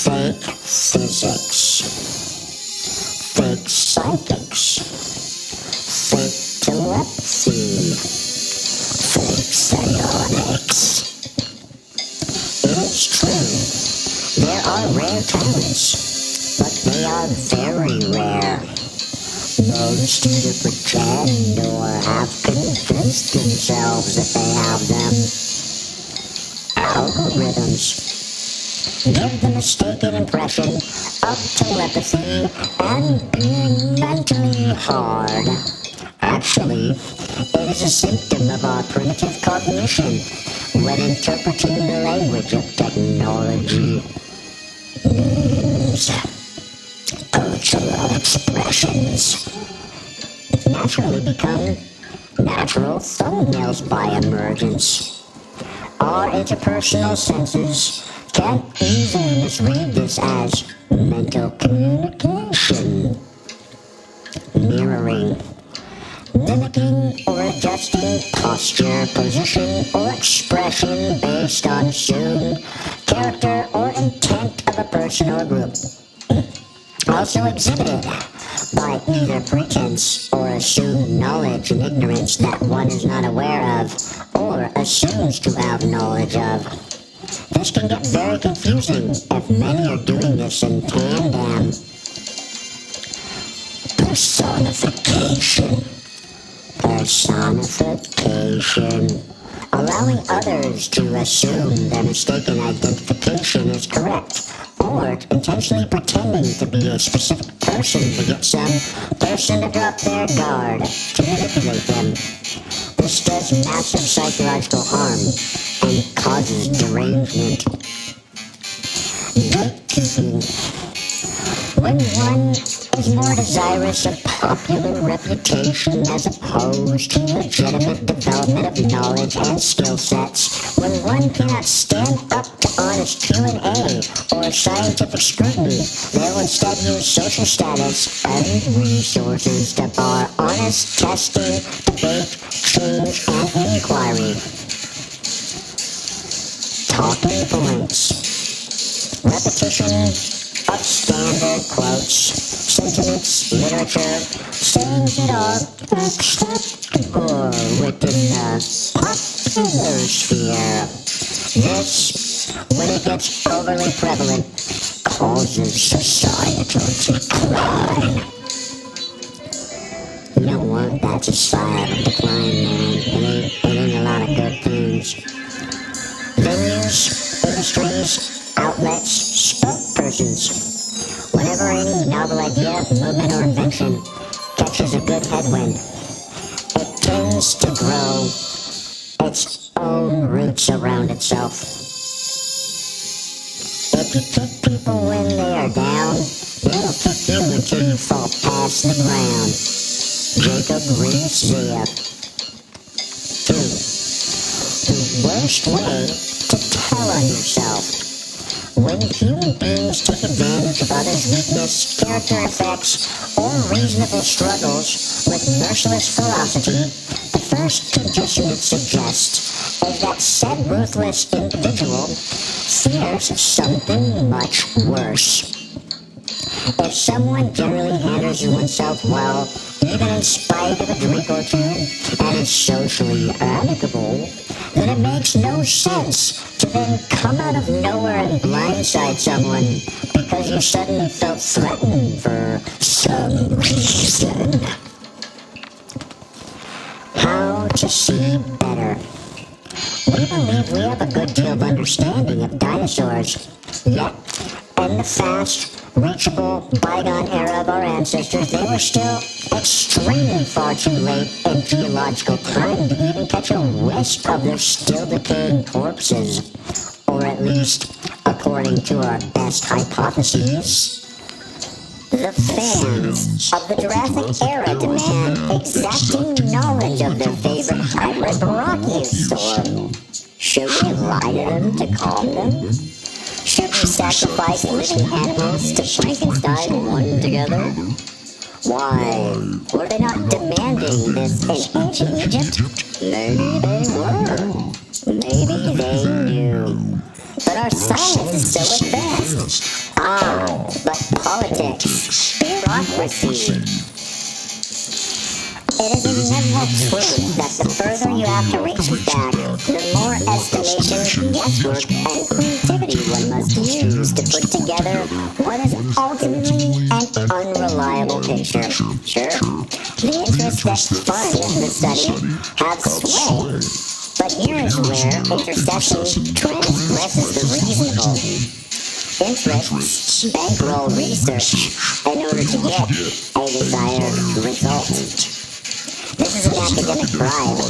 Fake physics, fake psychics, fake telepathy, fake psionics. It is true, there are rare talents, but they are very rare. Most either pretend or have convinced themselves that they have them. Algorithms give the mistaken impression of telepathy and being mentally hard. Actually, it is a symptom of our primitive cognition when interpreting the language of technology. Memes, cultural expressions, naturally become natural thumbnails by emergence. Our interpersonal senses can easily misread this as mental communication. Mirroring, mimicking or adjusting posture, position, or expression based on assumed character or intent of a person or group. Also exhibited by either pretense or assumed knowledge and ignorance that one is not aware of or assumes to have knowledge of. This can get very confusing if many are doing this in tandem. Personification. Personification. Allowing others to assume their mistaken identification is correct, or intentionally pretending to be a specific person to get some person to drop their guard, to manipulate them. This does massive psychological harm and causes derangement. Gatekeeping. When one is more desirous of popular reputation as opposed to legitimate development of knowledge and skill sets, when one cannot stand up to honest Q&A or scientific scrutiny, they will instead use social status and resources to bar honest testing, debate, change, and inquiry. Talking points. Repetition of standard quotes, sentiments, literature, sayings that are acceptable within the popular sphere. This, when it gets overly prevalent, causes societal decline. You don't want that societal decline, man. It ain't a lot of good things. Venues, industries, outlets, spokespersons. Whenever any novel idea, movement, or invention catches a good headwind, it tends to grow its own roots around itself. If you kick people when they are down, they'll kick you until you fall past the ground. Jacob Rees Zith. 2. The worst way to tell on yourself. When human beings take advantage of others' weakness, character effects, or reasonable struggles with merciless ferocity, the first condition it suggests is that said ruthless individual fears something much worse. If someone generally handles oneself well, even in spite of a drink or two, and is socially amicable, then it makes no sense to then come out of nowhere and blindside someone because you suddenly felt threatened for some reason. How to see better. We believe we have a good deal of understanding of dinosaurs, yet in the fast, reachable, bygone era of our ancestors, they were still extremely far too late in geological time to even catch a wisp of their still decaying corpses, or at least, according to our best hypotheses. The fans of the Jurassic era demand exacting knowledge of their favorite hybrid brachiosaur. Should we lie to them to calm them? Should we sacrifice living animals to Frankenstein one together? Why were they not demanding this in ancient Egypt? Maybe they were. Maybe they knew. But our science is so advanced. But politics, bureaucracy. It is a inevitable truth that the further you have to reach back, the more estimation, guesswork, and creativity one must use to put together what is ultimately an unreliable picture. Sure, the interests that fund the study have sway, but here is where intercession transgresses the reasonable. Interests bankroll research in order to get a desired result. This is an academic bribe,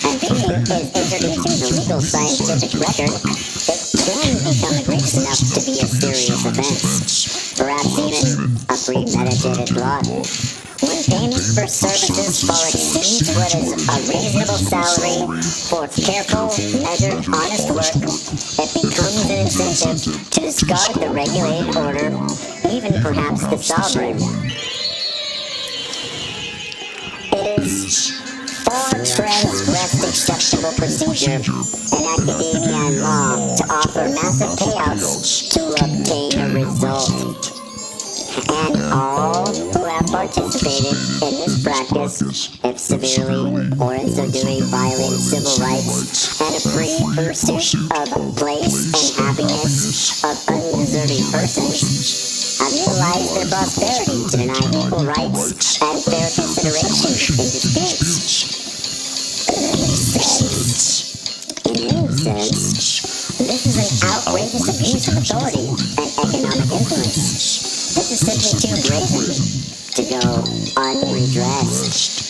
and being is introducing the legal scientific record, it can become egregious enough to be a serious offense, perhaps even a premeditated plot. When payment for services far exceeds what is a reasonable salary for careful, measured, honest work, it becomes an incentive to discard the regulated order, even perhaps the sovereign. It is far transgressed acceptable procedure in academia and law to offer massive payouts to obtain a result. And all who have participated in this practice, if severely or in so doing violate civil rights and a free pursuit of place and happiness of undeserving persons, have utilized their prosperity to deny equal rights and fair consideration in disputes. In any sense, this is an outrageous abuse of authority and economic influence. This is simply too brazen to go unredressed.